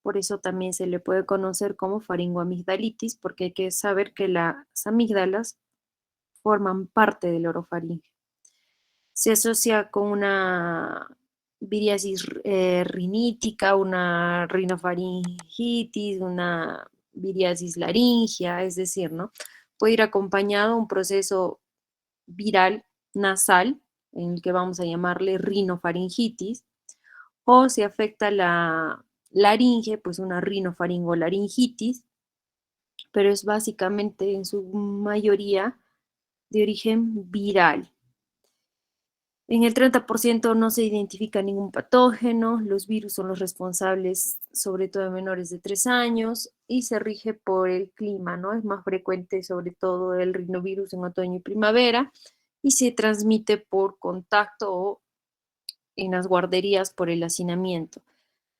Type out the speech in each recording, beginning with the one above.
Por eso también se le puede conocer como faringoamigdalitis, porque hay que saber que las amígdalas forman parte del orofaringe. Se asocia con una viriasis rinítica, una rinofaringitis, una viriasis laringea, es decir, ¿no? Puede ir acompañado un proceso viral nasal, en el que vamos a llamarle rinofaringitis, o si afecta la laringe, pues una rinofaringolaringitis, pero es básicamente en su mayoría de origen viral. En el 30% no se identifica ningún patógeno, los virus son los responsables sobre todo de menores de 3 años y se rige por el clima, ¿no? Es más frecuente sobre todo el rinovirus en otoño y primavera y se transmite por contacto o en las guarderías por el hacinamiento.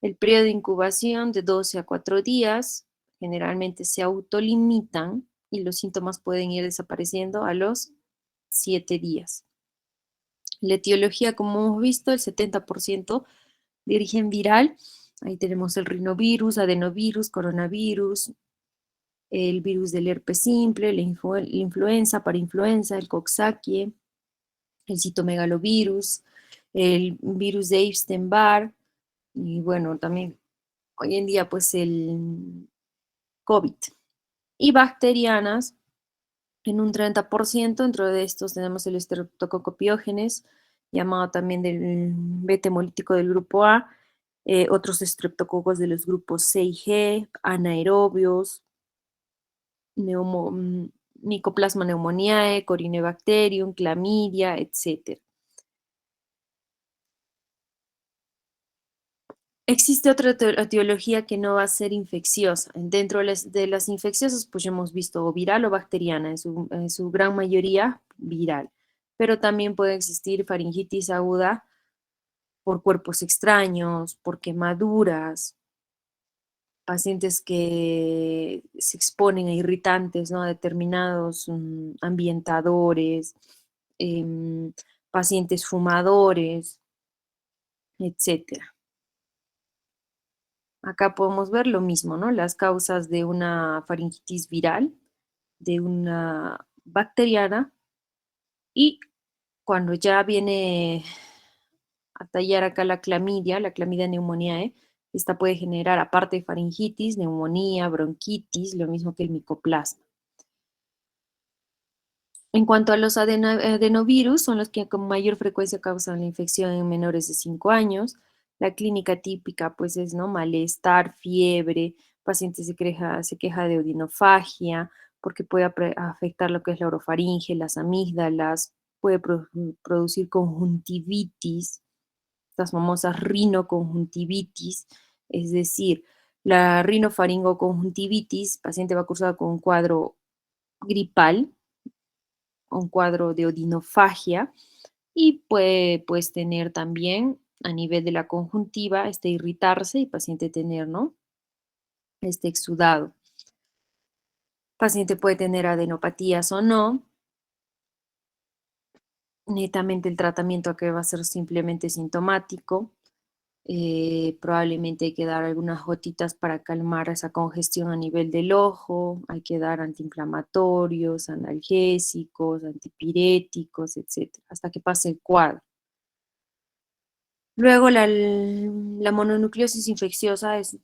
El periodo de incubación de 12 a 4 días, generalmente se autolimitan y los síntomas pueden ir desapareciendo a los 7 días. La etiología, como hemos visto, el 70% de origen viral. Ahí tenemos el rinovirus, adenovirus, coronavirus, el virus del herpes simple, la influenza, parainfluenza, el coxsackie, el citomegalovirus, el virus de Epstein-Barr y bueno, también hoy en día pues el COVID. Y bacterianas, en un 30%, dentro de estos tenemos el Streptococcus pyogenes, llamado también del beta hemolítico del grupo A, otros estreptococos de los grupos C y G, anaerobios, neumo, Mycoplasma pneumoniae, Corynebacterium, clamidia, etc. Existe otra etiología que no va a ser infecciosa. Dentro de las infecciosas, pues ya hemos visto o viral o bacteriana, en su gran mayoría viral. Pero también puede existir faringitis aguda por cuerpos extraños, por quemaduras, pacientes que se exponen a irritantes, ¿no? A determinados ambientadores, em, pacientes fumadores, etcétera. Acá podemos ver lo mismo, ¿no? Las causas de una faringitis viral, de una bacteriana y cuando ya viene a tallar acá la clamidia pneumoniae, esta puede generar, aparte de faringitis, neumonía, bronquitis, lo mismo que el micoplasma. En cuanto a los adenovirus, son los que con mayor frecuencia causan la infección en menores de 5 años. La clínica típica, pues, es, ¿no? Malestar, fiebre, paciente se queja de odinofagia, porque puede afectar lo que es la orofaringe, las amígdalas, puede producir conjuntivitis, las famosas rinoconjuntivitis, es decir, la rinofaringoconjuntivitis, paciente va cursado con un cuadro gripal, un cuadro de odinofagia y puede pues tener también a nivel de la conjuntiva irritarse y paciente tener, ¿no? Este exudado. Paciente puede tener adenopatías o no. Netamente el tratamiento que va a ser simplemente sintomático. Probablemente hay que dar algunas gotitas para calmar esa congestión a nivel del ojo, hay que dar antiinflamatorios, analgésicos, antipiréticos, etcétera, hasta que pase el cuadro. Luego la mononucleosis infecciosa es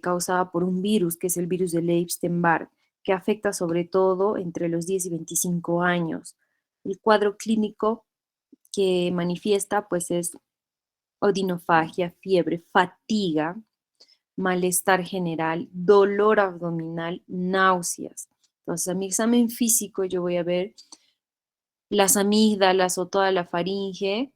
causada por un virus, que es el virus de Epstein-Barr, que afecta sobre todo entre los 10 y 25 años. El cuadro clínico que manifiesta pues es odinofagia, fiebre, fatiga, malestar general, dolor abdominal, náuseas. Entonces, a mi examen físico yo voy a ver las amígdalas o toda la faringe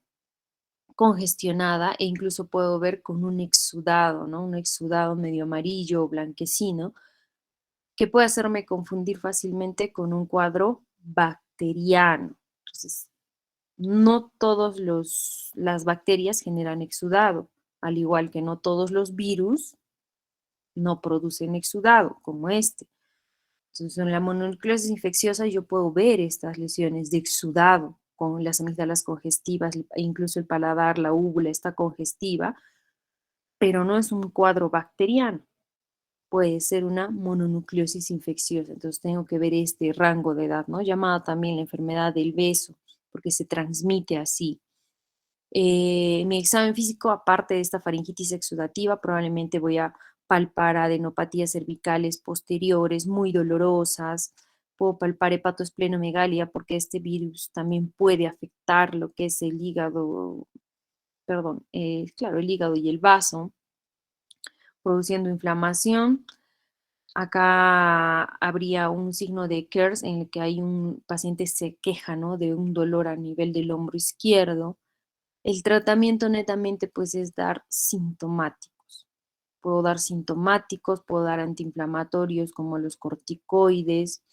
congestionada e incluso puedo ver con un exudado, ¿no? Un exudado medio amarillo o blanquecino que puede hacerme confundir fácilmente con un cuadro bacteriano. Entonces, no todas las bacterias generan exudado, al igual que no todos los virus no producen exudado, como este. Entonces, en la mononucleosis infecciosa yo puedo ver estas lesiones de exudado con las amígdalas congestivas, e incluso el paladar, la úvula está congestiva, pero no es un cuadro bacteriano. puede ser una mononucleosis infecciosa. Entonces tengo que ver este rango de edad, ¿no? Llamada también la enfermedad del beso, porque se transmite así. Mi examen físico, aparte de esta faringitis exudativa, probablemente voy a palpar adenopatías cervicales posteriores muy dolorosas. Puedo palpar hepatosplenomegalia porque este virus también puede afectar lo que es el hígado, perdón, claro, el hígado y el vaso, produciendo inflamación. Acá habría un signo de KERS en el que hay un paciente se queja, ¿no? De un dolor a nivel del hombro izquierdo. El tratamiento netamente pues es dar sintomáticos. Puedo dar sintomáticos, puedo dar antiinflamatorios como los corticoides.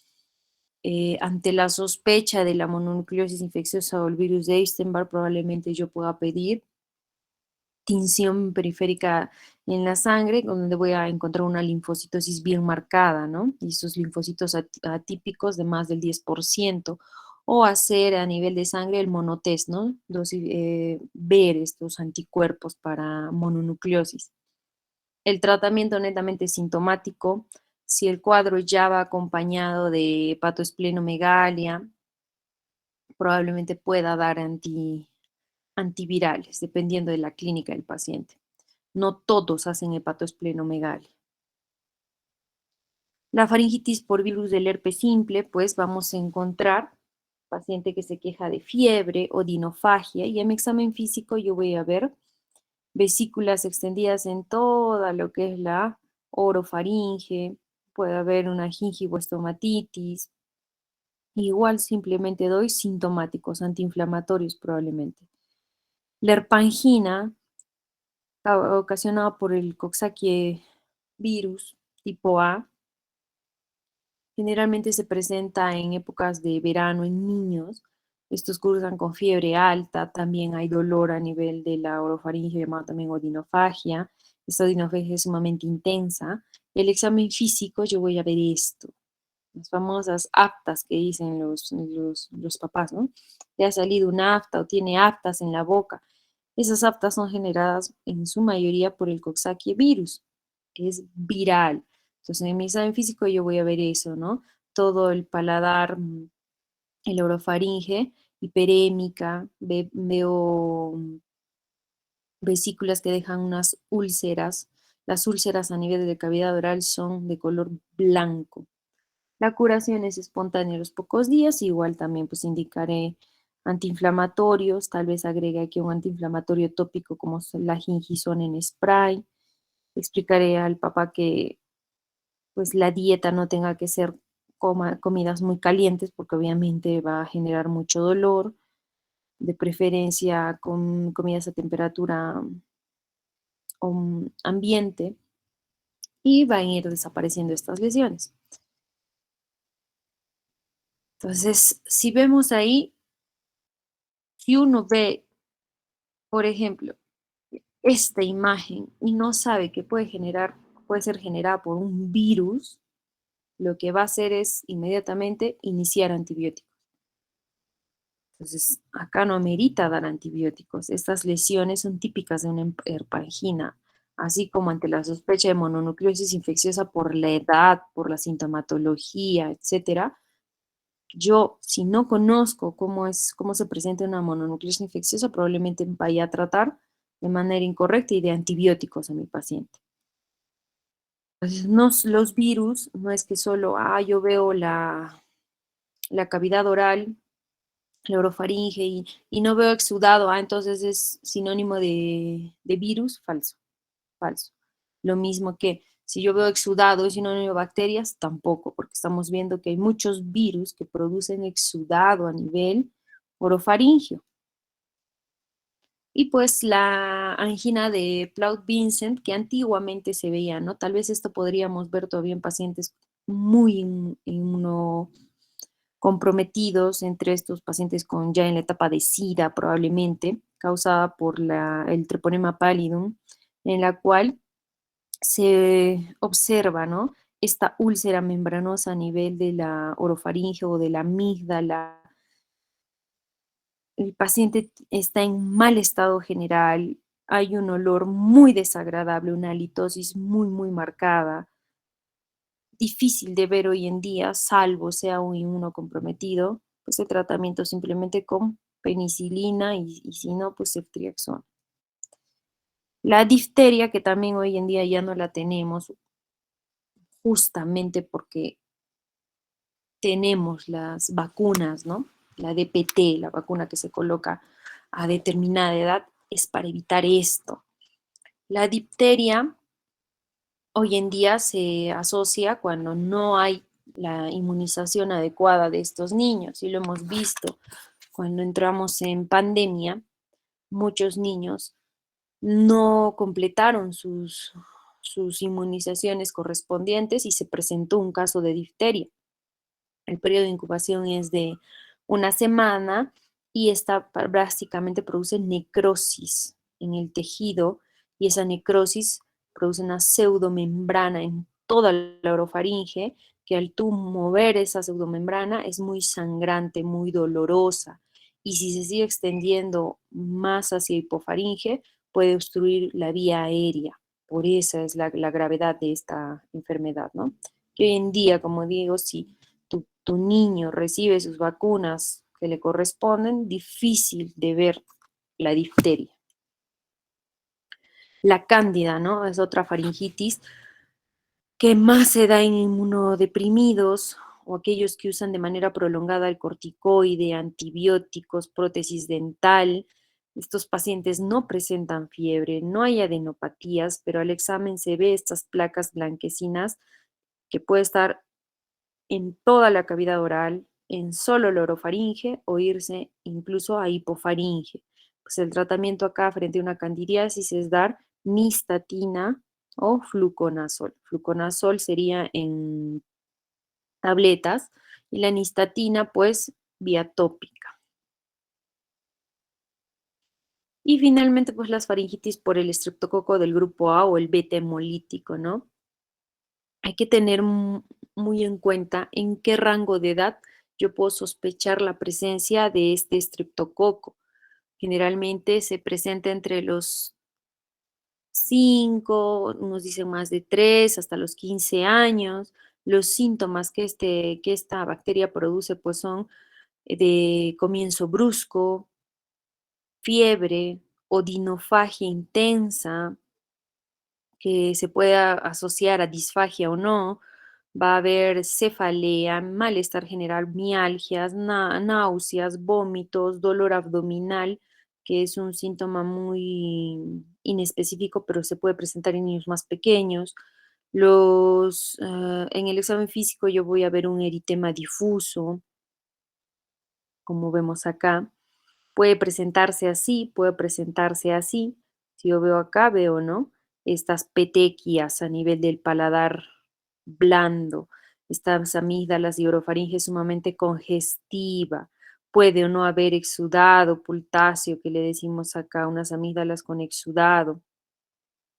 Ante la sospecha de la mononucleosis infecciosa o el virus de Epstein-Barr, probablemente yo pueda pedir tinción periférica en la sangre, donde voy a encontrar una linfocitosis bien marcada, ¿no? Y esos linfocitos atípicos de más del 10%, o hacer a nivel de sangre el monotest, ¿no? Ver estos anticuerpos para mononucleosis. El tratamiento netamente sintomático, si el cuadro ya va acompañado de hepatoesplenomegalia, probablemente pueda dar antivirales, dependiendo de la clínica del paciente. No todos hacen hepatoesplenomegalia. La faringitis por virus del herpes simple, pues vamos a encontrar paciente que se queja de fiebre o dinofagia y en mi examen físico yo voy a ver vesículas extendidas en toda lo que es la orofaringe, puede haber una gingivoestomatitis, igual simplemente doy sintomáticos, antiinflamatorios probablemente. La herpangina ocasionada por el Coxsackie virus tipo A, generalmente se presenta en épocas de verano en niños. Estos cursan con fiebre alta, también hay dolor a nivel de la orofaringe, llamada también odinofagia. Esta odinofagia es sumamente intensa. El examen físico, yo voy a ver esto, las famosas aftas que dicen los papás, ¿no? Le ha salido una afta o tiene aftas en la boca. Esas aftas son generadas en su mayoría por el Coxsackie virus. Es viral. Entonces, en mi examen físico yo voy a ver eso, ¿no? Todo el paladar, el orofaringe, hiperémica, veo vesículas que dejan unas úlceras. Las úlceras a nivel de cavidad oral son de color blanco. La curación es espontánea a los pocos días, igual también pues indicaré antiinflamatorios, tal vez agregue aquí un antiinflamatorio tópico como la Gingisone en spray. Explicaré al papá que pues la dieta no tenga que ser comidas muy calientes porque obviamente va a generar mucho dolor, de preferencia con comidas a temperatura ambiente y van a ir desapareciendo estas lesiones. Entonces, si vemos ahí, si uno ve, por ejemplo, esta imagen y no sabe que puede ser generada por un virus, lo que va a hacer es inmediatamente iniciar antibióticos. Entonces, acá no amerita dar antibióticos. Estas lesiones son típicas de una herpangina, así como ante la sospecha de mononucleosis infecciosa por la edad, por la sintomatología, etcétera. Yo, si no conozco cómo se presenta una mononucleosis infecciosa, probablemente vaya a tratar de manera incorrecta y de antibióticos a mi paciente. Entonces, los virus no es que solo, yo veo la cavidad oral, la orofaringe y no veo exudado, entonces es sinónimo de virus, falso, falso. Lo mismo que si yo veo exudado es sinónimo de bacterias, tampoco, porque estamos viendo que hay muchos virus que producen exudado a nivel orofaringio. Y pues la angina de Plaut-Vincent, que antiguamente se veía, ¿no? Tal vez esto podríamos ver todavía en pacientes muy comprometidos, entre estos pacientes ya en la etapa de SIDA probablemente, causada por el treponema pallidum, en la cual se observa, ¿no? Esta úlcera membranosa a nivel de la orofaringe o de la amígdala. El paciente está en mal estado general, hay un olor muy desagradable, una halitosis muy, muy marcada. difícil de ver hoy en día, salvo sea un inmunocomprometido, pues el tratamiento simplemente con penicilina y si no, pues ceftriaxona. La difteria, que también hoy en día ya no la tenemos, justamente porque tenemos las vacunas, ¿no? La DPT, la vacuna que se coloca a determinada edad, es para evitar esto. La difteria hoy en día se asocia cuando no hay la inmunización adecuada de estos niños, y lo hemos visto cuando entramos en pandemia, muchos niños no completaron sus inmunizaciones correspondientes y se presentó un caso de difteria. El periodo de incubación es de una semana y esta básicamente produce necrosis en el tejido, y esa necrosis produce una pseudomembrana en toda la orofaringe, que al tú mover esa pseudomembrana es muy sangrante, muy dolorosa, y si se sigue extendiendo más hacia hipofaringe puede obstruir la vía aérea. Por esa es la gravedad de esta enfermedad, ¿no? Que hoy en día, como digo, si tu niño recibe sus vacunas que le corresponden, difícil de ver la difteria. La cándida, ¿no? Es otra faringitis que más se da en inmunodeprimidos o aquellos que usan de manera prolongada el corticoide, antibióticos, prótesis dental. Estos pacientes no presentan fiebre, no hay adenopatías, pero al examen se ve estas placas blanquecinas que puede estar en toda la cavidad oral, en solo la orofaringe o irse incluso a hipofaringe. Pues el tratamiento acá frente a una candidiasis es dar nistatina o fluconazol. Fluconazol sería en tabletas y la nistatina pues vía tópica. Y finalmente pues las faringitis por el estreptococo del grupo A o el beta hemolítico, ¿no? Hay que tener muy en cuenta en qué rango de edad yo puedo sospechar la presencia de este estreptococo. Generalmente se presenta entre los 5, unos dicen más de 3, hasta los 15 años. Los síntomas que esta bacteria produce pues son de comienzo brusco, fiebre, odinofagia intensa, que se pueda asociar a disfagia o no. Va a haber cefalea, malestar general, mialgias, náuseas, vómitos, dolor abdominal, que es un síntoma muy inespecífico, pero se puede presentar en niños más pequeños. En el examen físico yo voy a ver un eritema difuso, como vemos acá. Puede presentarse así, puede presentarse así. Si yo veo acá, veo, ¿no? Estas petequias a nivel del paladar blando, estas amígdalas y orofaringe sumamente congestiva. Puede o no haber exudado, pultáceo, que le decimos acá, unas amígdalas con exudado,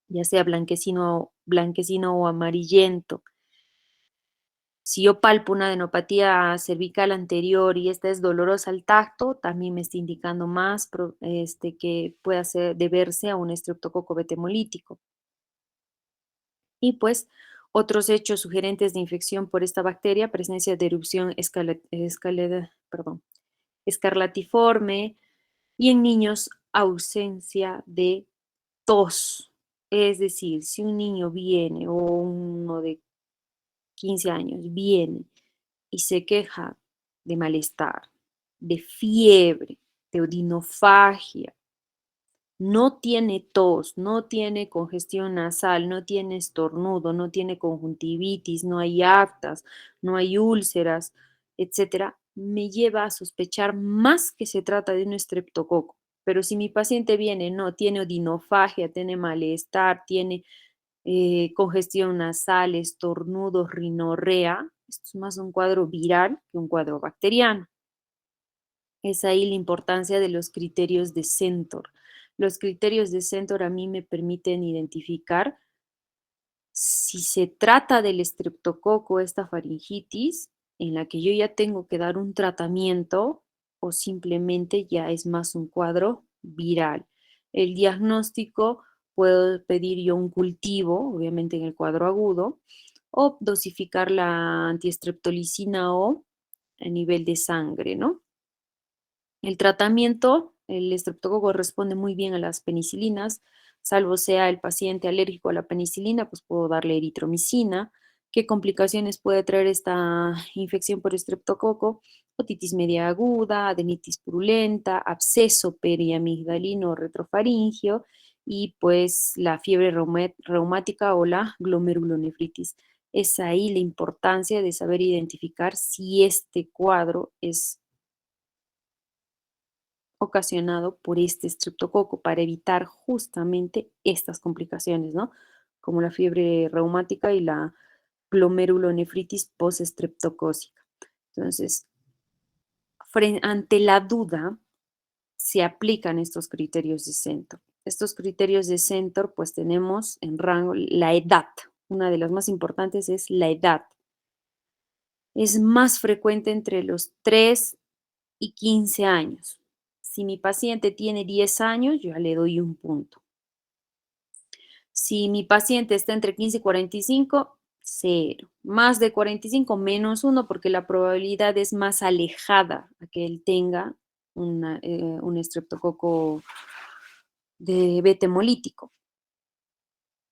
ya sea blanquecino o amarillento. Si yo palpo una adenopatía cervical anterior y esta es dolorosa al tacto, también me está indicando más que pueda ser deberse a un estreptococo beta hemolítico. Y pues otros hechos sugerentes de infección por esta bacteria: presencia de erupción escarlatiforme, y en niños ausencia de tos. Es decir, si un niño viene o uno de 15 años viene y se queja de malestar, de fiebre, de odinofagia, no tiene tos, no tiene congestión nasal, no tiene estornudo, no tiene conjuntivitis, no hay aftas, no hay úlceras, etcétera, me lleva a sospechar más que se trata de un estreptococo. Pero si mi paciente viene, no, tiene odinofagia, tiene malestar, tiene congestión nasal, estornudos, rinorrea, esto es más un cuadro viral que un cuadro bacteriano. Es ahí la importancia de los criterios de Centor. Los criterios de Centor a mí me permiten identificar si se trata del estreptococo, esta faringitis, en la que yo ya tengo que dar un tratamiento, o simplemente ya es más un cuadro viral. El diagnóstico: puedo pedir yo un cultivo, obviamente en el cuadro agudo, o dosificar la antiestreptolicina O a nivel de sangre, ¿no? El tratamiento, el estreptococo responde muy bien a las penicilinas, salvo sea el paciente alérgico a la penicilina, pues puedo darle eritromicina. ¿Qué complicaciones puede traer esta infección por estreptococo? Otitis media aguda, adenitis purulenta, absceso periamigdalino retrofaringio y pues la fiebre reumática o la glomerulonefritis. Es ahí la importancia de saber identificar si este cuadro es ocasionado por este estreptococo para evitar justamente estas complicaciones, ¿no? Como la fiebre reumática y la glomerulonefritis postestreptocócica. Entonces, ante la duda, se aplican estos criterios de Centor. Estos criterios de Centor, pues tenemos en rango la edad. Una de las más importantes es la edad. Es más frecuente entre los 3 y 15 años. Si mi paciente tiene 10 años, yo ya le doy un punto. Si mi paciente está entre 15 y 45, 0. Más de 45, menos 1, porque la probabilidad es más alejada a que él tenga un estreptococo de beta hemolítico.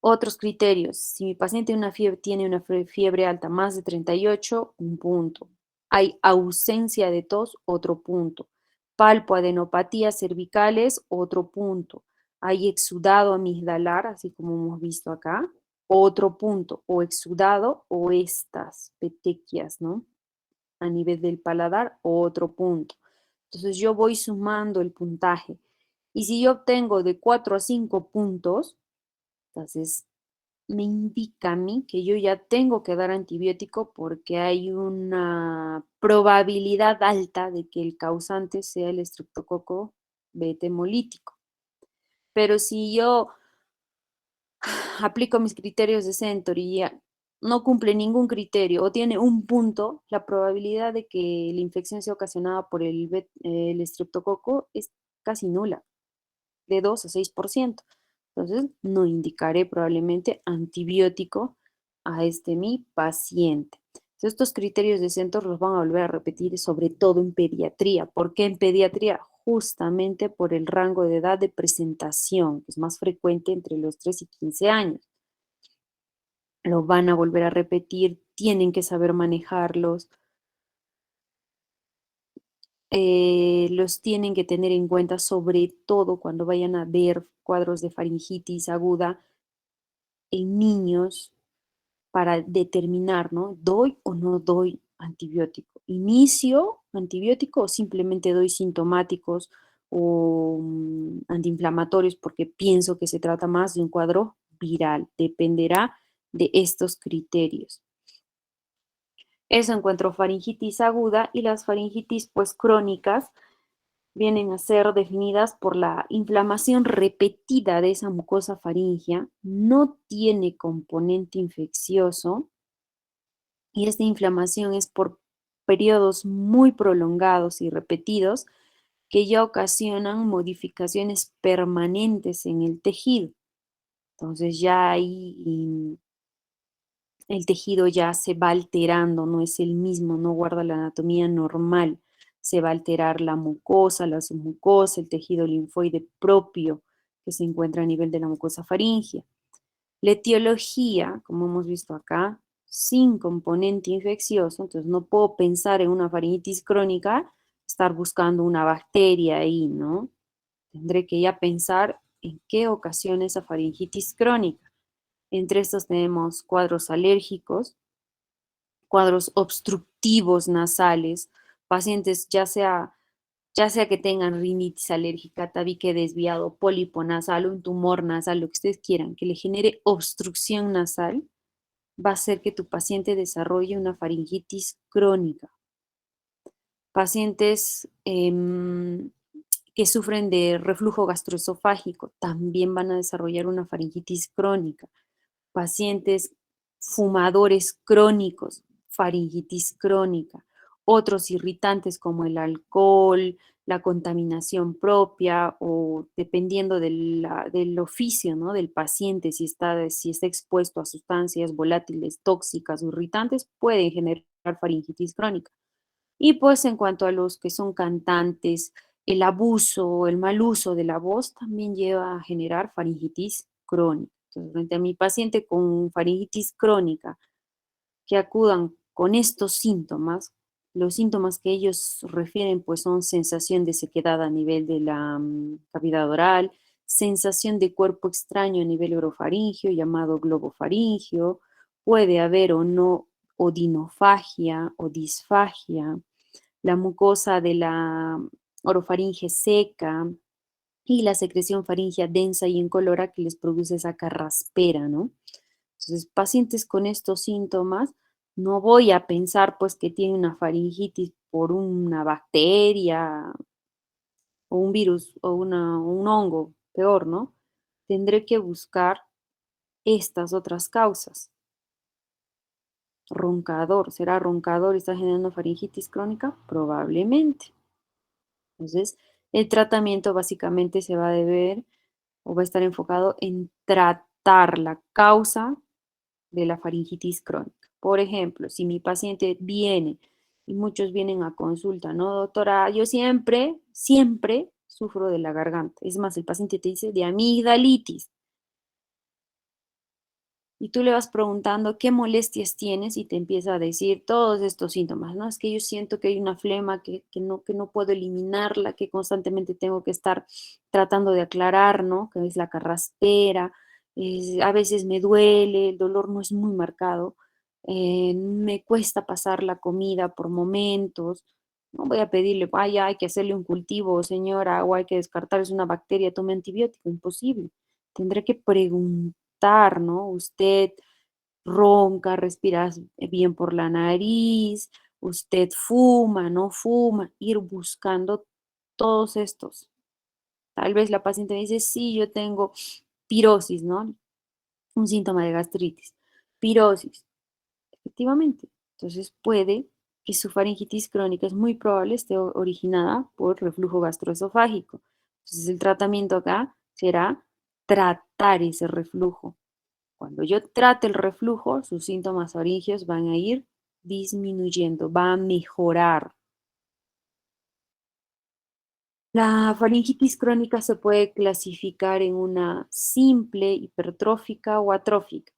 Otros criterios, si mi paciente tiene una fiebre alta más de 38, un punto. Hay ausencia de tos, otro punto. Palpoadenopatías cervicales, otro punto. Hay exudado amigdalar, así como hemos visto acá, otro punto. O exudado o estas petequias, ¿no? A nivel del paladar, otro punto. Entonces yo voy sumando el puntaje. Y si yo obtengo de 4 a 5 puntos, entonces me indica a mí que yo ya tengo que dar antibiótico porque hay una probabilidad alta de que el causante sea el estreptococo beta hemolítico. Pero si yo aplico mis criterios de Centor y ya no cumple ningún criterio o tiene un punto, la probabilidad de que la infección sea ocasionada por el estreptococo es casi nula, de 2 a 6%. Entonces, no indicaré probablemente antibiótico a mi paciente. Entonces, estos criterios de Centor los van a volver a repetir, sobre todo en pediatría. ¿Por qué en pediatría? Justamente por el rango de edad de presentación, que es más frecuente entre los 3 y 15 años. Lo van a volver a repetir, tienen que saber manejarlos, los tienen que tener en cuenta, sobre todo cuando vayan a ver cuadros de faringitis aguda en niños para determinar, ¿no? ¿Doy o no doy antibiótico? ¿Inicio antibiótico o simplemente doy sintomáticos o antiinflamatorios porque pienso que se trata más de un cuadro viral? Dependerá de estos criterios. Eso en cuanto a faringitis aguda y las faringitis pues crónicas vienen a ser definidas por la inflamación repetida de esa mucosa faríngea, no tiene componente infeccioso y esta inflamación es por periodos muy prolongados y repetidos que ya ocasionan modificaciones permanentes en el tejido. Entonces ya ahí el tejido ya se va alterando, no es el mismo, no guarda la anatomía normal. Se va a alterar la mucosa, la submucosa, el tejido linfoide propio que se encuentra a nivel de la mucosa faríngea. La etiología, como hemos visto acá, sin componente infeccioso, entonces no puedo pensar en una faringitis crónica, estar buscando una bacteria ahí, ¿no? Tendré que ya pensar en qué ocasiona esa faringitis crónica. Entre estos tenemos cuadros alérgicos, cuadros obstructivos nasales, pacientes ya sea que tengan rinitis alérgica, tabique desviado, pólipo nasal o un tumor nasal, lo que ustedes quieran, que le genere obstrucción nasal, va a hacer que tu paciente desarrolle una faringitis crónica. Pacientes que sufren de reflujo gastroesofágico también van a desarrollar una faringitis crónica. Pacientes fumadores crónicos, faringitis crónica. Otros irritantes como el alcohol, la contaminación propia o dependiendo del oficio, ¿no? Del paciente, si está expuesto a sustancias volátiles, tóxicas o irritantes, pueden generar faringitis crónica. Y pues en cuanto a los que son cantantes, el abuso o el mal uso de la voz también lleva a generar faringitis crónica. Entonces, frente a mi paciente con faringitis crónica que acudan con estos síntomas, los síntomas que ellos refieren pues son sensación de sequedad a nivel de la cavidad oral, sensación de cuerpo extraño a nivel orofaringio llamado globofaringio, puede haber o no odinofagia o disfagia, la mucosa de la orofaringe seca y la secreción faríngea densa y incolora que les produce esa carraspera, ¿no? Entonces, pacientes con estos síntomas, no voy a pensar pues que tiene una faringitis por una bacteria o un virus o un hongo, peor, ¿no? Tendré que buscar estas otras causas. Roncador, ¿será roncador y está generando faringitis crónica? Probablemente. Entonces, el tratamiento básicamente se va a deber o va a estar enfocado en tratar la causa de la faringitis crónica. Por ejemplo, si mi paciente viene, y muchos vienen a consulta, no, doctora, yo siempre sufro de la garganta. Es más, el paciente te dice de amigdalitis. Y tú le vas preguntando qué molestias tienes y te empieza a decir todos estos síntomas, ¿no? Es que yo siento que hay una flema que no puedo eliminarla, que constantemente tengo que estar tratando de aclarar, ¿no? Que es la carraspera, a veces me duele, el dolor no es muy marcado, me cuesta pasar la comida por momentos. No voy a pedirle, vaya, hay que hacerle un cultivo, señora, o hay que descartar, es una bacteria, tome antibiótico, imposible. Tendré que preguntar, ¿no? Usted ronca, respira bien por la nariz, usted fuma, no fuma, ir buscando todos estos. Tal vez la paciente me dice, sí, yo tengo pirosis, ¿no? Un síntoma de gastritis. Pirosis, efectivamente. Entonces puede que su faringitis crónica es muy probable esté originada por reflujo gastroesofágico. Entonces el tratamiento acá será tratar ese reflujo. Cuando yo trate el reflujo, sus síntomas faringios van a ir disminuyendo, va a mejorar. La faringitis crónica se puede clasificar en una simple, hipertrófica o atrófica.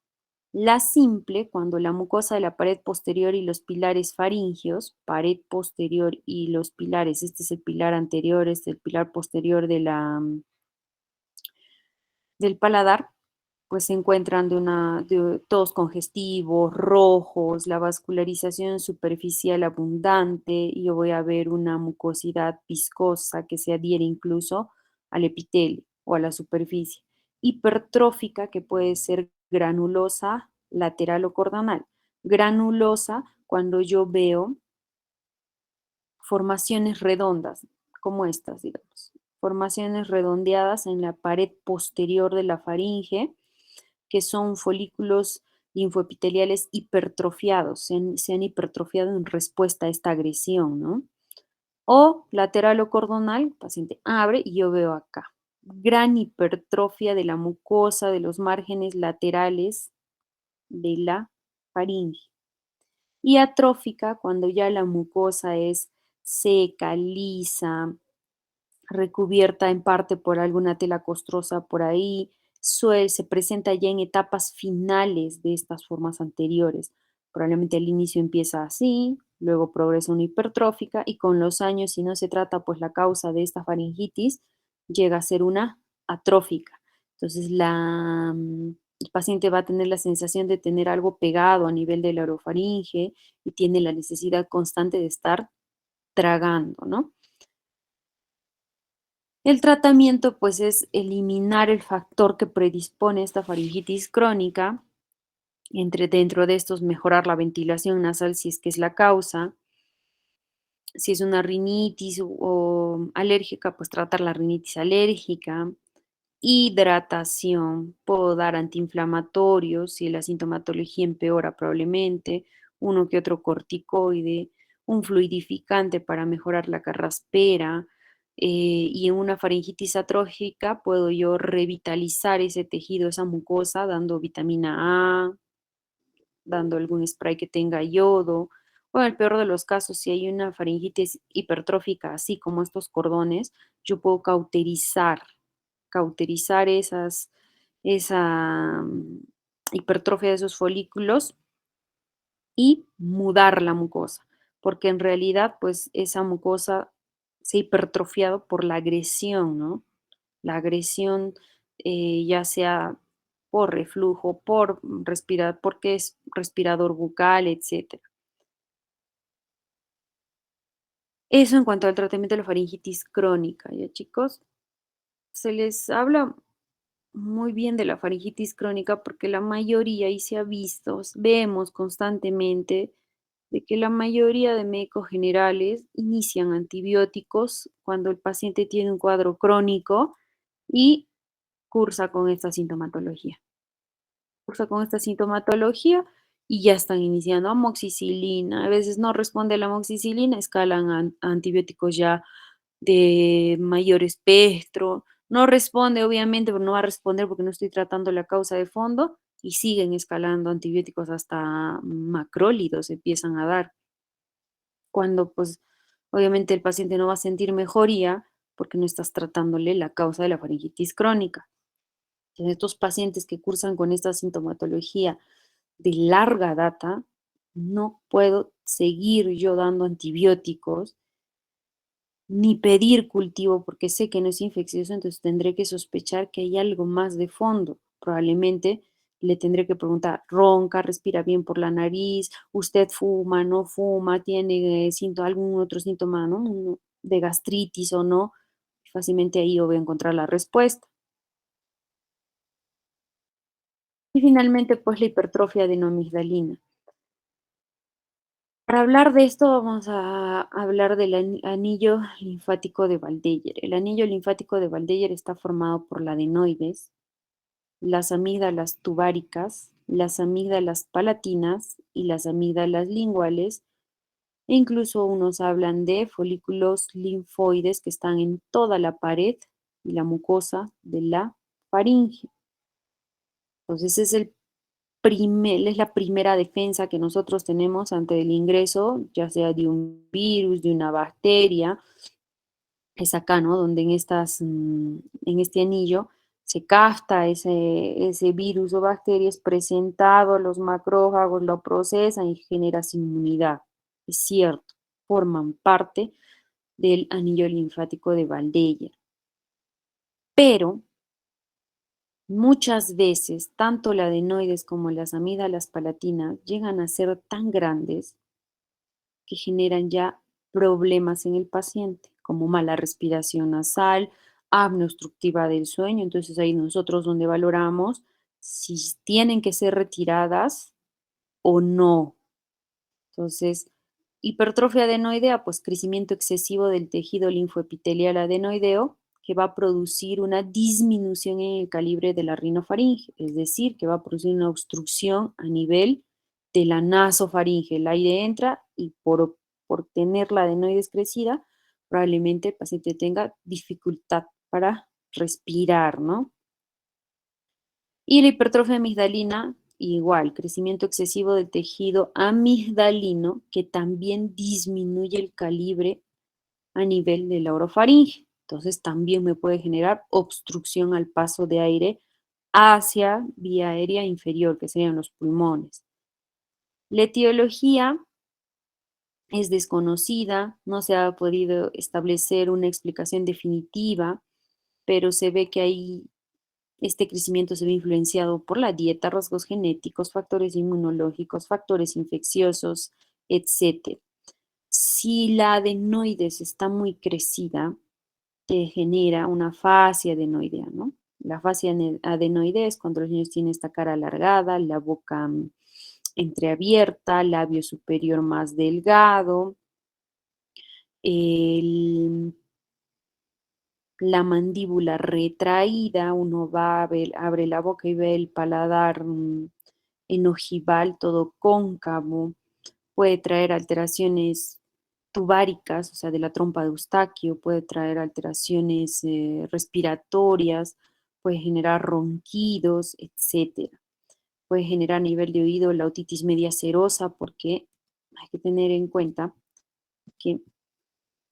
La simple, cuando la mucosa de la pared posterior y los pilares faringios, pared posterior y los pilares, este es el pilar anterior, este es el pilar posterior del paladar, pues se encuentran de todos congestivos, rojos, la vascularización superficial abundante, y yo voy a ver una mucosidad viscosa que se adhiere incluso al epitelio o a la superficie. Hipertrófica, que puede ser granulosa, lateral o cordonal. Granulosa, cuando yo veo formaciones redondas, como estas, digamos. Formaciones redondeadas en la pared posterior de la faringe, que son folículos linfoepiteliales hipertrofiados, se han hipertrofiado en respuesta a esta agresión, ¿no? O lateral o cordonal, el paciente abre y yo veo acá gran hipertrofia de la mucosa de los márgenes laterales de la faringe. Y atrófica, cuando ya la mucosa es seca, lisa, recubierta en parte por alguna tela costrosa por ahí, se presenta ya en etapas finales de estas formas anteriores. Probablemente al inicio empieza así, luego progresa una hipertrófica y con los años, si no se trata pues la causa de esta faringitis, llega a ser una atrófica. Entonces el paciente va a tener la sensación de tener algo pegado a nivel de la orofaringe y tiene la necesidad constante de estar tragando, ¿no? El tratamiento, pues, es eliminar el factor que predispone a esta faringitis crónica, dentro de estos mejorar la ventilación nasal si es que es la causa. Si es una rinitis o alérgica, pues tratar la rinitis alérgica. Hidratación, puedo dar antiinflamatorios si la sintomatología empeora probablemente, uno que otro corticoide, un fluidificante para mejorar la carraspera, Y en una faringitis atrófica puedo yo revitalizar ese tejido, esa mucosa, dando vitamina A, dando algún spray que tenga yodo, o en el peor de los casos, si hay una faringitis hipertrófica, así como estos cordones, yo puedo cauterizar esa hipertrofia de esos folículos y mudar la mucosa, porque en realidad, pues esa mucosa se ha hipertrofiado por la agresión, ¿no? La agresión, ya sea por reflujo, por respirar, porque es respirador bucal, etcétera. Eso en cuanto al tratamiento de la faringitis crónica, ¿ya chicos? Se les habla muy bien de la faringitis crónica porque la mayoría, y se ha visto, vemos constantemente de que la mayoría de médicos generales inician antibióticos cuando el paciente tiene un cuadro crónico y cursa con esta sintomatología. Cursa con esta sintomatología y ya están iniciando amoxicilina. A veces no responde a la amoxicilina, escalan a antibióticos ya de mayor espectro. No responde, obviamente, pero no va a responder porque no estoy tratando la causa de fondo y siguen escalando antibióticos hasta macrólidos empiezan a dar, cuando pues obviamente el paciente no va a sentir mejoría porque no estás tratándole la causa de la faringitis crónica. En estos pacientes que cursan con esta sintomatología de larga data, no puedo seguir yo dando antibióticos ni pedir cultivo porque sé que no es infeccioso, entonces tendré que sospechar que hay algo más de fondo. Probablemente le tendré que preguntar, ronca, respira bien por la nariz, usted fuma, no fuma, tiene algún otro síntoma, ¿no? De gastritis o no. Fácilmente ahí yo voy a encontrar la respuesta. Y finalmente, pues la hipertrofia adenomigdalina. Para hablar de esto, vamos a hablar del anillo linfático de Waldeyer. El anillo linfático de Waldeyer está formado por la adenoides, las amígdalas tubáricas, las amígdalas palatinas y las amígdalas linguales, e incluso unos hablan de folículos linfoides que están en toda la pared y la mucosa de la faringe. Entonces, es la primera defensa que nosotros tenemos ante el ingreso, ya sea de un virus, de una bacteria. Es acá, ¿no? Donde en este anillo se capta ese virus o bacteria, es presentado a los macrófagos, lo procesan y generas inmunidad. Es cierto, forman parte del anillo linfático de Waldeyer. Pero muchas veces, tanto la adenoides como las amígdalas palatinas llegan a ser tan grandes que generan ya problemas en el paciente, como mala respiración nasal, apnea obstructiva del sueño. Entonces ahí nosotros donde valoramos si tienen que ser retiradas o no. Entonces, hipertrofia adenoidea, pues crecimiento excesivo del tejido linfoepitelial adenoideo que va a producir una disminución en el calibre de la rinofaringe, es decir, que va a producir una obstrucción a nivel de la nasofaringe. El aire entra y por tener la adenoides crecida, probablemente el paciente tenga dificultad para respirar, ¿no? Y la hipertrofia amigdalina, igual, crecimiento excesivo del tejido amigdalino que también disminuye el calibre a nivel de la orofaringe. Entonces también me puede generar obstrucción al paso de aire hacia vía aérea inferior, que serían los pulmones. La etiología es desconocida, no se ha podido establecer una explicación definitiva, pero se ve que hay este crecimiento se ve influenciado por la dieta, rasgos genéticos, factores inmunológicos, factores infecciosos, etcétera. Si la adenoides está muy crecida, te genera una fascia adenoidea, ¿no? La fascia adenoidea es cuando los niños tienen esta cara alargada, la boca entreabierta, labio superior más delgado, el la mandíbula retraída, uno va a ver, abre la boca y ve el paladar en ojival, todo cóncavo, puede traer alteraciones tubáricas, o sea, de la trompa de Eustaquio, puede traer alteraciones respiratorias, puede generar ronquidos, etcétera. Puede generar a nivel de oído la otitis media serosa, porque hay que tener en cuenta que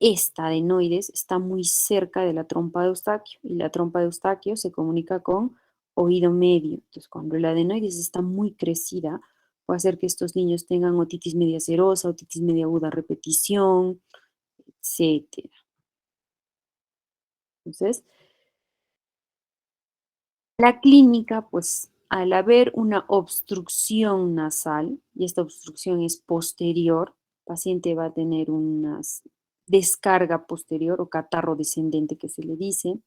esta adenoides está muy cerca de la trompa de Eustaquio y la trompa de Eustaquio se comunica con oído medio. Entonces, cuando la adenoides está muy crecida, puede hacer que estos niños tengan otitis media serosa, otitis media aguda a repetición, etcétera. Entonces, la clínica, pues al haber una obstrucción nasal, y esta obstrucción es posterior, el paciente va a tener una descarga posterior o catarro descendente que se le dice,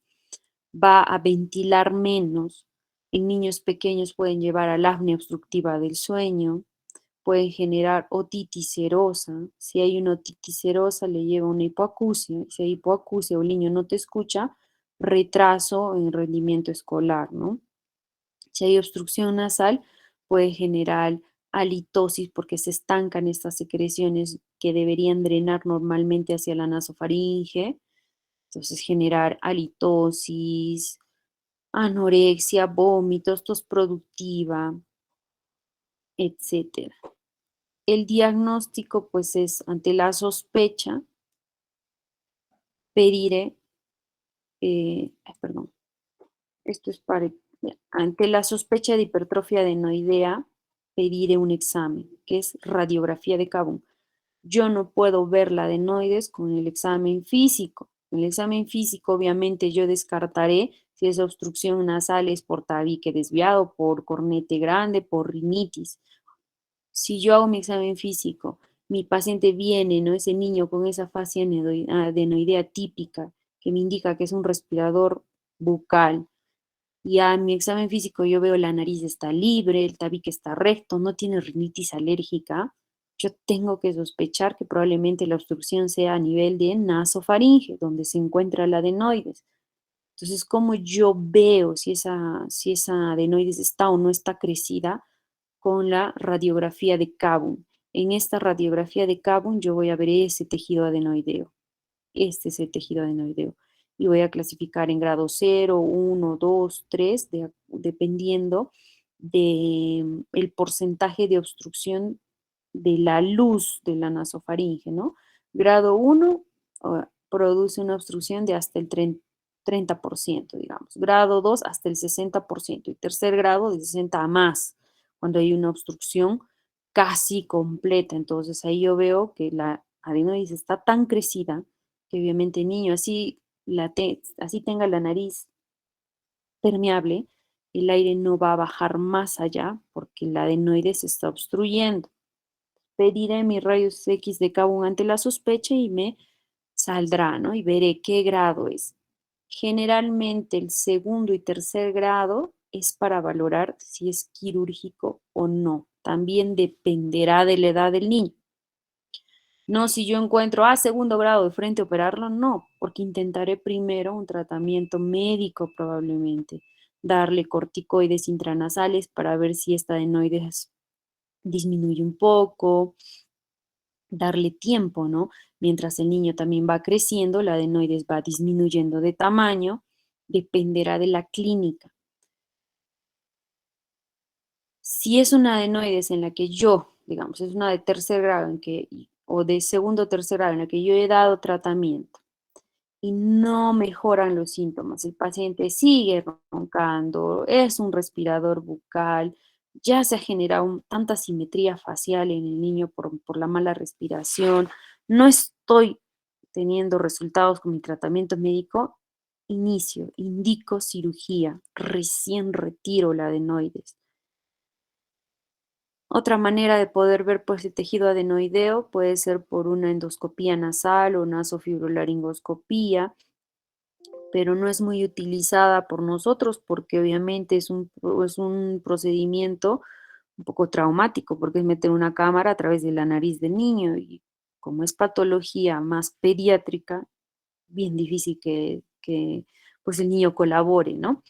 va a ventilar menos. En niños pequeños pueden llevar a la apnea obstructiva del sueño, pueden generar otitis serosa. Si hay una otitis serosa, le lleva una hipoacusia. Si hay hipoacusia o el niño no te escucha, retraso en rendimiento escolar, ¿no? Si hay obstrucción nasal, puede generar halitosis porque se estancan estas secreciones que deberían drenar normalmente hacia la nasofaringe. Entonces, generar halitosis, anorexia, vómitos, tos productiva, etcétera. El diagnóstico, pues, es ante la sospecha, pedir, perdón, esto es para, ante la sospecha de hipertrofia adenoidea, pedir un examen, que es radiografía de Kabum. Yo no puedo ver la adenoides con el examen físico. En el examen físico, obviamente, yo descartaré si esa obstrucción nasal es por tabique desviado, por cornete grande, por rinitis. Si yo hago mi examen físico, mi paciente viene, ¿no? Ese niño con esa fascia adenoidea típica, que me indica que es un respirador bucal, y a mi examen físico yo veo la nariz está libre, el tabique está recto, no tiene rinitis alérgica, yo tengo que sospechar que probablemente la obstrucción sea a nivel de nasofaringe, donde se encuentra la adenoides. Entonces, ¿cómo yo veo si esa adenoides está o no está crecida? Con la radiografía de Kabum. En esta radiografía de Kabum yo voy a ver ese tejido adenoideo. Este es el tejido adenoideo. Y voy a clasificar en grado 0, 1, 2, 3, dependiendo del porcentaje de obstrucción de la luz de la nasofaringe, ¿no? Grado 1 produce una obstrucción de hasta el 30%, digamos. Grado 2 hasta el 60% y tercer grado de 60 a más, cuando hay una obstrucción casi completa. Entonces ahí yo veo que la adenoides está tan crecida que obviamente el niño así tenga la nariz permeable, el aire no va a bajar más allá porque la adenoide se está obstruyendo. Pediré mis rayos X de Kabum ante la sospecha y me saldrá, ¿no? Y veré qué grado es. Generalmente el segundo y tercer grado es para valorar si es quirúrgico o no. También dependerá de la edad del niño. No, si yo encuentro segundo grado de frente a operarlo, no, porque intentaré primero un tratamiento médico probablemente, darle corticoides intranasales para ver si esta adenoides disminuye un poco, darle tiempo, ¿no? Mientras el niño también va creciendo, la adenoides va disminuyendo de tamaño, dependerá de la clínica. Si es una adenoides en la que yo, digamos, es una de tercer grado o de segundo o tercer grado en la que yo he dado tratamiento y no mejoran los síntomas. El paciente sigue roncando, es un respirador bucal, ya se ha generado tanta simetría facial en el niño por la mala respiración, no estoy teniendo resultados con mi tratamiento médico, indico cirugía, recién retiro la adenoides. Otra manera de poder ver pues el tejido adenoideo puede ser por una endoscopía nasal o nasofibrolaringoscopía, pero no es muy utilizada por nosotros porque obviamente es un procedimiento un poco traumático porque es meter una cámara a través de la nariz del niño y como es patología más pediátrica, bien difícil que pues el niño colabore, ¿no?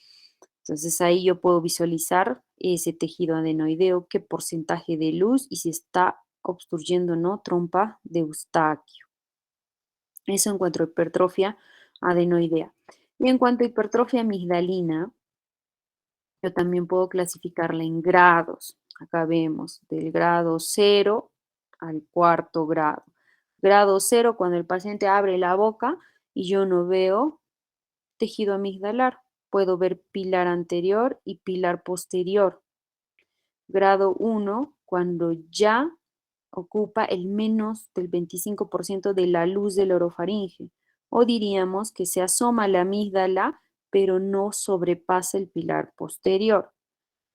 Entonces ahí yo puedo visualizar ese tejido adenoideo, qué porcentaje de luz y si está obstruyendo o no trompa de Eustaquio. Eso en cuanto a hipertrofia adenoidea. Y en cuanto a hipertrofia amigdalina, yo también puedo clasificarla en grados. Acá vemos del grado 0 al cuarto grado. Grado 0 cuando el paciente abre la boca y yo no veo tejido amigdalar. Puedo ver pilar anterior y pilar posterior. Grado 1 cuando ya ocupa el menos del 25% de la luz del orofaringe. O diríamos que se asoma la amígdala, pero no sobrepasa el pilar posterior.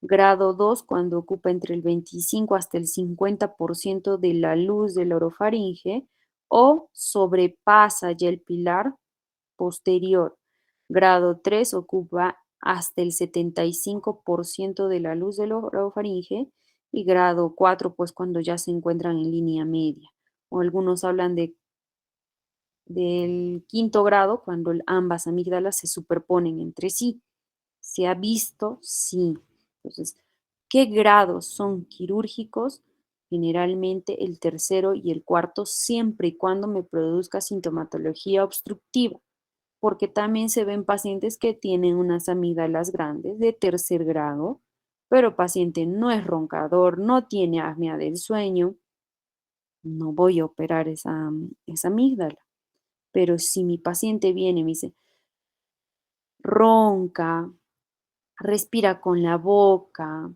Grado 2 cuando ocupa entre el 25 hasta el 50% de la luz del orofaringe o sobrepasa ya el pilar posterior. Grado 3 ocupa hasta el 75% de la luz del orofaringe y grado 4 pues cuando ya se encuentran en línea media. O algunos hablan del quinto grado cuando ambas amígdalas se superponen entre sí. ¿Se ha visto? Sí. Entonces, ¿qué grados son quirúrgicos? Generalmente el tercero y el cuarto, siempre y cuando me produzca sintomatología obstructiva, porque también se ven pacientes que tienen unas amígdalas grandes de tercer grado, pero el paciente no es roncador, no tiene apnea del sueño, no voy a operar esa amígdala. Pero si mi paciente viene y me dice, ronca, respira con la boca,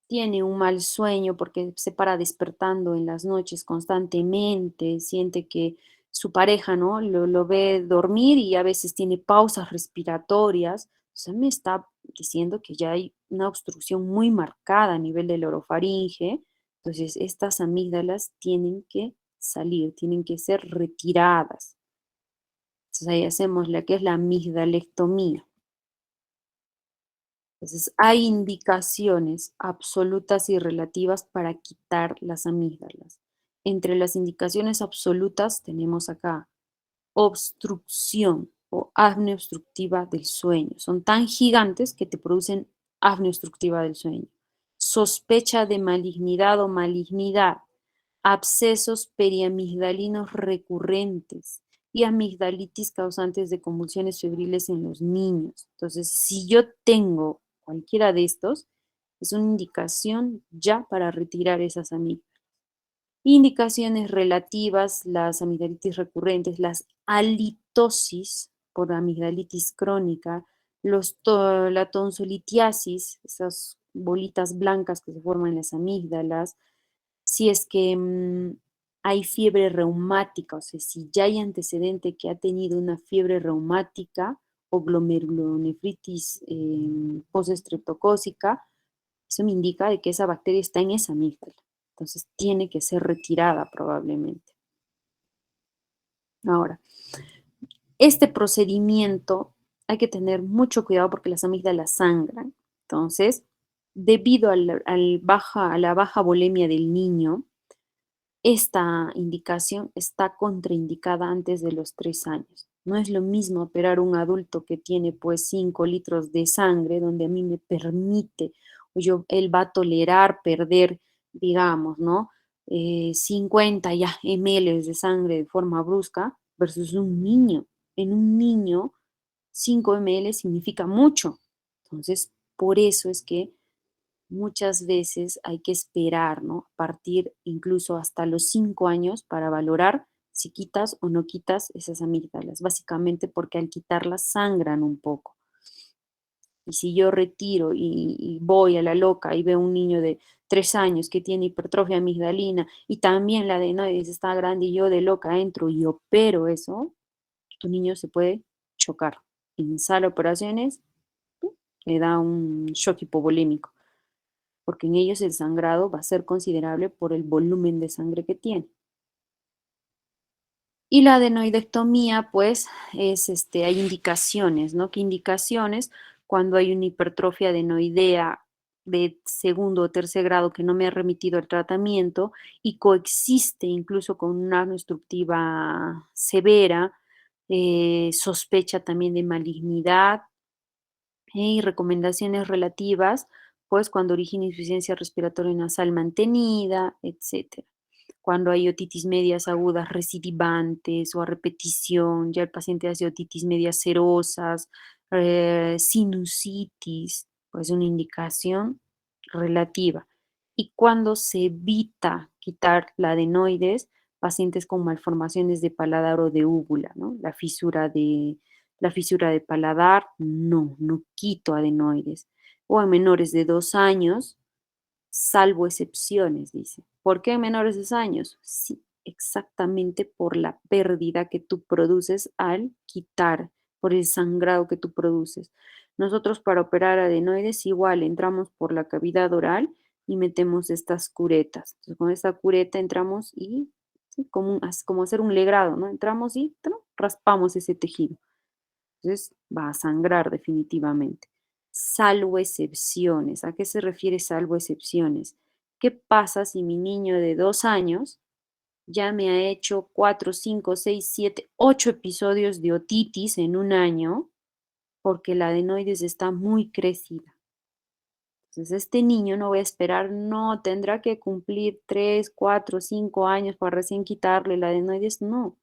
tiene un mal sueño porque se para despertando en las noches constantemente, siente que su pareja, ¿no? Lo ve dormir y a veces tiene pausas respiratorias. O sea, me está diciendo que ya hay una obstrucción muy marcada a nivel del orofaringe. Entonces, estas amígdalas tienen que salir, tienen que ser retiradas. Entonces, ahí hacemos la que es la amigdalectomía. Entonces, hay indicaciones absolutas y relativas para quitar las amígdalas. Entre las indicaciones absolutas tenemos acá obstrucción o apnea obstructiva del sueño. Son tan gigantes que te producen apnea obstructiva del sueño. Sospecha de malignidad o malignidad, abscesos periamigdalinos recurrentes y amigdalitis causantes de convulsiones febriles en los niños. Entonces, si yo tengo cualquiera de estos, es una indicación ya para retirar esas amígdalas. Indicaciones relativas, las amigdalitis recurrentes, las halitosis por amigdalitis crónica, la tonsilitiasis, esas bolitas blancas que se forman en las amígdalas, si es que hay fiebre reumática, o sea, si ya hay antecedente que ha tenido una fiebre reumática o glomerulonefritis postestreptocócica, eso me indica de que esa bacteria está en esa amígdala. Entonces tiene que ser retirada probablemente. Ahora, este procedimiento hay que tener mucho cuidado porque las amígdalas sangran. Entonces, debido a la baja volemia del niño, esta indicación está contraindicada antes de los 3 años. No es lo mismo operar un adulto que tiene pues 5 litros de sangre, donde a mí me permite, él va a tolerar perder, digamos, ¿no? 50 ya ml de sangre de forma brusca versus un niño. En un niño, 5 ml significa mucho. Entonces, por eso es que muchas veces hay que esperar, ¿no? Partir incluso hasta los 5 años para valorar si quitas o no quitas esas amígdalas, básicamente porque al quitarlas sangran un poco. Y si yo retiro y voy a la loca y veo un niño de 3 años que tiene hipertrofia amigdalina y también la adenoides está grande y yo de loca entro y opero eso, tu niño se puede chocar. En sala de operaciones le da un shock hipovolémico porque en ellos el sangrado va a ser considerable por el volumen de sangre que tiene. Y la adenoidectomía, pues, hay indicaciones, ¿no? ¿Qué indicaciones? Cuando hay una hipertrofia adenoidea de segundo o tercer grado que no me ha remitido el tratamiento y coexiste incluso con una obstructiva severa, sospecha también de malignidad y recomendaciones relativas, pues cuando origina insuficiencia respiratoria nasal mantenida, etcétera. cuando hay otitis medias agudas recidivantes o a repetición, ya el paciente hace otitis medias serosas, sinusitis, pues una indicación relativa. Y cuando se evita quitar la adenoides, pacientes con malformaciones de paladar o de úvula, ¿no? La fisura de paladar, no quito adenoides. O en menores de 2 años, salvo excepciones, dice. ¿Por qué menores de 2 años? Sí, exactamente por la pérdida que tú produces al quitar, por el sangrado que tú produces. Nosotros para operar adenoides igual entramos por la cavidad oral y metemos estas curetas. Entonces, con esta cureta entramos y sí, como hacer un legrado, ¿no? Entramos y raspamos ese tejido. Entonces va a sangrar definitivamente, salvo excepciones. ¿A qué se refiere salvo excepciones? ¿Qué pasa si mi niño de 2 años ya me ha hecho 4, 5, 6, 7, 8 episodios de otitis en un año porque la adenoides está muy crecida? Entonces, este niño no voy a esperar, no, tendrá que cumplir 3, 4, 5 años para recién quitarle la adenoides, no,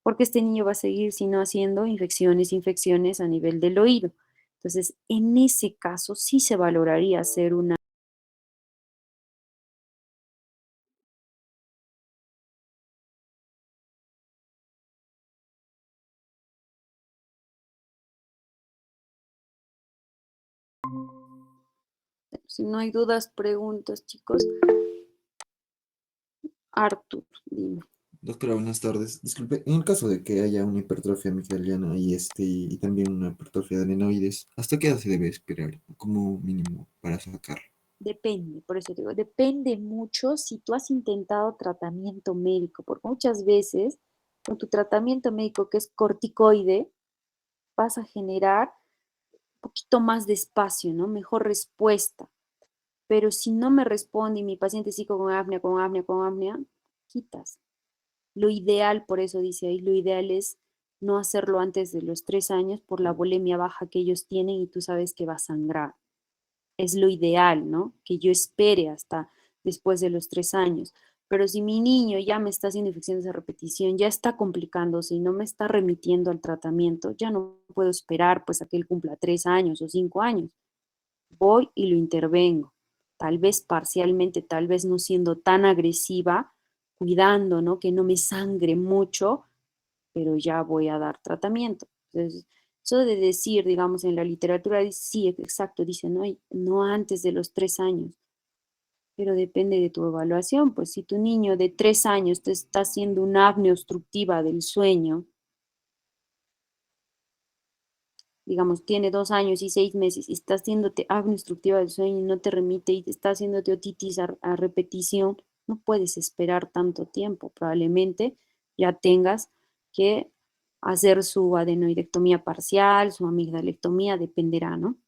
porque este niño va a seguir sino haciendo infecciones a nivel del oído. Entonces, en ese caso sí se valoraría hacer una. Si no hay dudas, preguntas, chicos. Artur, dime. Doctora, buenas tardes. Disculpe, en el caso de que haya una hipertrofia amigdaliana y también una hipertrofia de adenoides, ¿hasta qué edad se debe esperar como mínimo para sacarlo? Depende, por eso digo, depende mucho si tú has intentado tratamiento médico, porque muchas veces con tu tratamiento médico que es corticoide vas a generar un poquito más de espacio, ¿no? Mejor respuesta. Pero si no me responde y mi paciente sigue con apnea, quitas. Lo ideal, por eso dice ahí, lo ideal es no hacerlo antes de los 3 años por la volemia baja que ellos tienen y tú sabes que va a sangrar. Es lo ideal, ¿no? Que yo espere hasta después de los 3 años. Pero si mi niño ya me está haciendo infecciones de repetición, ya está complicándose y no me está remitiendo al tratamiento, ya no puedo esperar pues a que él cumpla 3 años o 5 años. Voy y lo intervengo, tal vez parcialmente, tal vez no siendo tan agresiva, cuidando, ¿no? Que no me sangre mucho, pero ya voy a dar tratamiento. Entonces, eso de decir, digamos, en la literatura, sí, exacto, dice, no, no antes de los 3 años, pero depende de tu evaluación. Pues si tu niño de 3 años te está haciendo una apnea obstructiva del sueño, digamos, tiene 2 años y 6 meses y está haciéndote apnea obstructiva del sueño y no te remite y te está haciéndote otitis a repetición, no puedes esperar tanto tiempo. Probablemente ya tengas que hacer su adenoidectomía parcial, su amigdalectomía, dependerá, ¿no?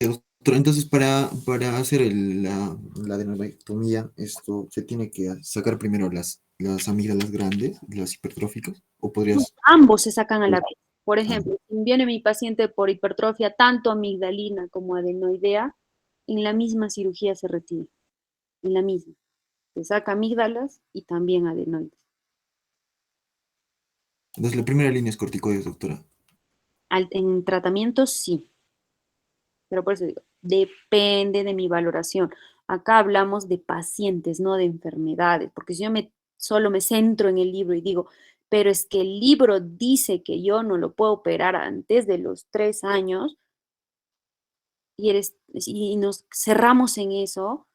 Doctora, entonces para hacer la adenoctomía, esto se tiene que sacar primero las amígdalas grandes, las hipertróficas, o No, podrías... ambos se sacan a la vez. Por Ah, ejemplo, si viene mi paciente por hipertrofia, tanto amigdalina como adenoidea, en la misma cirugía se retira, en la misma. Se saca amígdalas y también adenoides. entonces la primera línea es corticoides, doctora. En tratamiento sí, pero por eso digo, depende de mi valoración. Acá hablamos de pacientes, no de enfermedades, porque si yo solo me centro en el libro y digo, pero es que el libro dice que yo no lo puedo operar antes de los 3 años y nos cerramos en eso,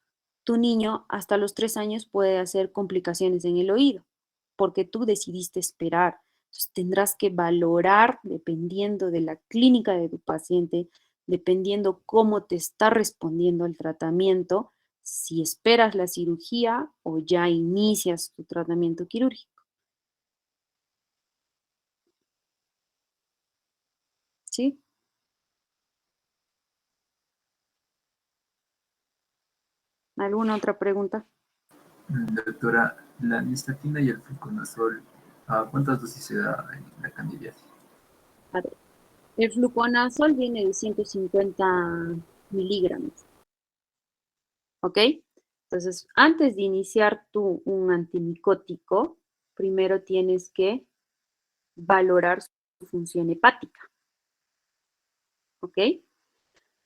tu niño hasta los 3 años puede hacer complicaciones en el oído, porque tú decidiste esperar. Entonces tendrás que valorar dependiendo de la clínica de tu paciente, dependiendo cómo te está respondiendo el tratamiento, si esperas la cirugía o ya inicias tu tratamiento quirúrgico. ¿Sí? ¿Alguna otra pregunta? Doctora, la nistatina y el fluconazol, ¿a cuántas dosis se da en la candidiasis? A ver, el fluconazol viene de 150 miligramos. ¿Ok? Entonces, antes de iniciar tú un antimicótico, primero tienes que valorar su función hepática, ¿ok?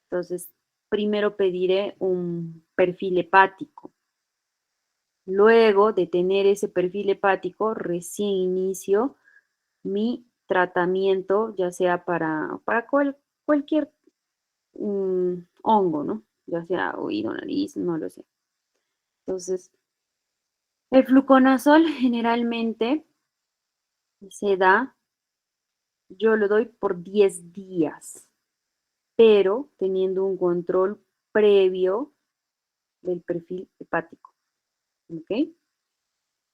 Entonces, primero pediré un perfil hepático. Luego de tener ese perfil hepático, recién inicio mi tratamiento, ya sea para cualquier hongo, ¿no? Ya sea oído, nariz, no lo sé. Entonces, el fluconazol generalmente se da, yo lo doy por 10 días, pero teniendo un control previo del perfil hepático, ¿ok?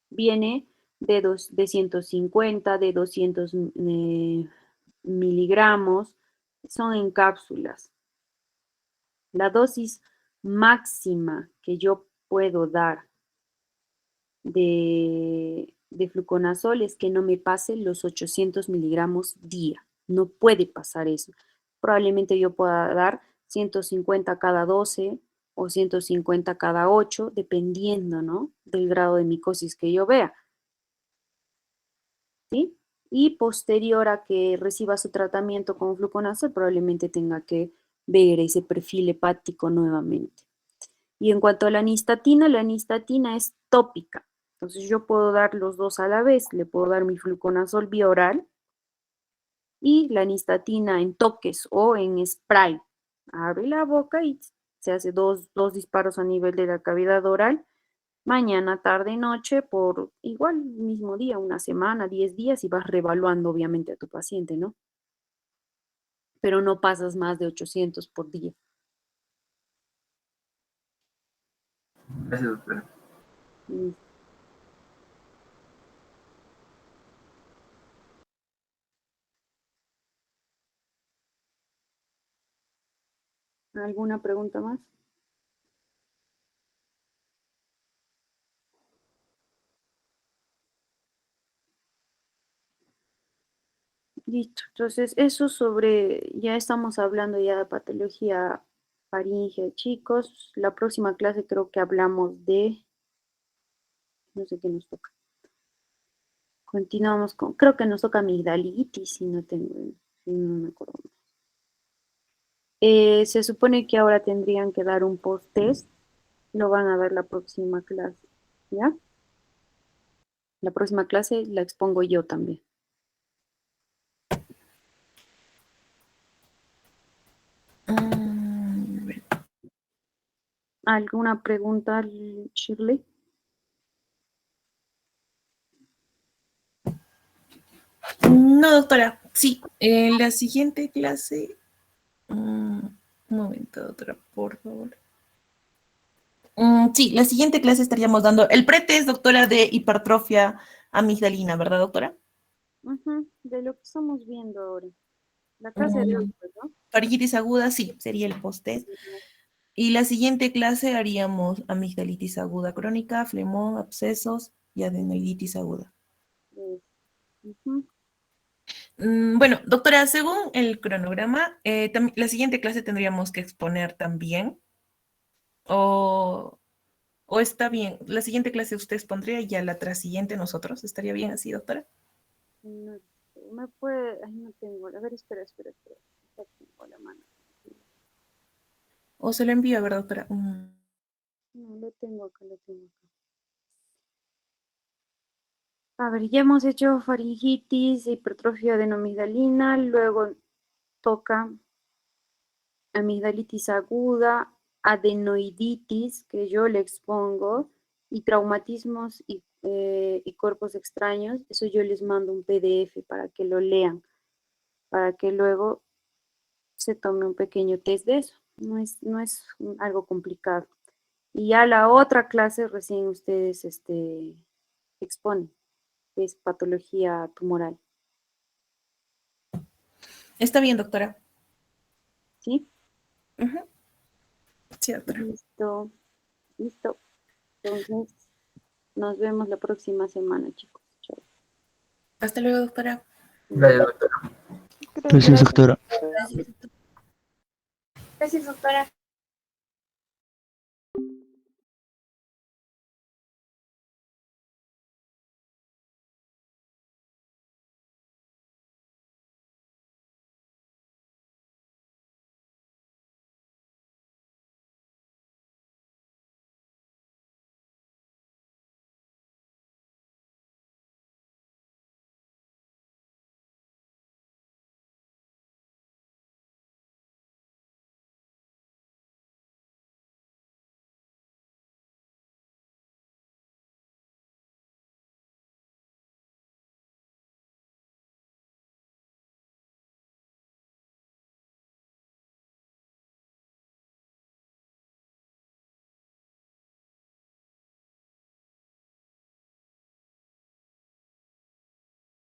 Viene de 150, de 200 miligramos, son en cápsulas. La dosis máxima que yo puedo dar de fluconazol es que no me pase los 800 miligramos día. No puede pasar eso. Probablemente yo pueda dar 150 cada 12 o 150 cada 8, dependiendo, ¿no? Del grado de micosis que yo vea, ¿sí? Y posterior a que reciba su tratamiento con fluconazol, probablemente tenga que ver ese perfil hepático nuevamente. Y en cuanto a la nistatina es tópica. Entonces yo puedo dar los dos a la vez. Le puedo dar mi fluconazol vía oral y la nistatina en toques o en spray. Abre la boca y se hace dos disparos a nivel de la cavidad oral. Mañana, tarde, noche, por igual mismo día, una semana, 10 días y vas reevaluando obviamente a tu paciente, ¿no? Pero no pasas más de 800 por día. Gracias, doctora. Listo. ¿Alguna pregunta más? Listo. Entonces, eso sobre, ya estamos hablando ya de patología faríngea, chicos. La próxima clase creo que hablamos de, no sé qué nos toca. Continuamos con, creo que nos toca amigdalitis, si no tengo, si no me acuerdo. Se supone que ahora tendrían que dar un post-test, lo van a dar la próxima clase, ¿ya? La próxima clase la expongo yo también. ¿Alguna pregunta, Shirley? No, doctora. Sí, en la siguiente clase. Un momento, doctora, por favor. Sí, la siguiente clase estaríamos dando el pretest, doctora, de hipertrofia amigdalina, ¿verdad, doctora? Ujú, de lo que estamos viendo ahora. La clase de hoy, pues, ¿no? Faringitis aguda, sí, sería el post-test. Y la siguiente clase haríamos amigdalitis aguda crónica, flemón, abscesos y adenoiditis aguda. Ujú. Bueno, doctora, según el cronograma, la siguiente clase tendríamos que exponer también, o, o está bien, la siguiente clase usted expondría y ya la tras siguiente nosotros, ¿estaría bien así, doctora? No sé, me puede, ay, no tengo, a ver, espera. Ya tengo la mano. O se lo envío, ¿verdad, doctora? No, lo tengo acá, lo tengo acá. A ver, ya hemos hecho faringitis, hipertrofia adenomigdalina, luego toca amigdalitis aguda, adenoiditis, que yo le expongo, y traumatismos y cuerpos extraños. Eso yo les mando un PDF para que lo lean, para que luego se tome un pequeño test de eso. No es algo complicado. Y ya la otra clase recién ustedes exponen, que es patología tumoral. Está bien, doctora. ¿Sí? Ujú. Sí, doctora. Listo. Entonces, nos vemos la próxima semana, chicos. Chao. Hasta luego, doctora. Gracias, doctora. Gracias, doctora. Gracias. Gracias, doctora.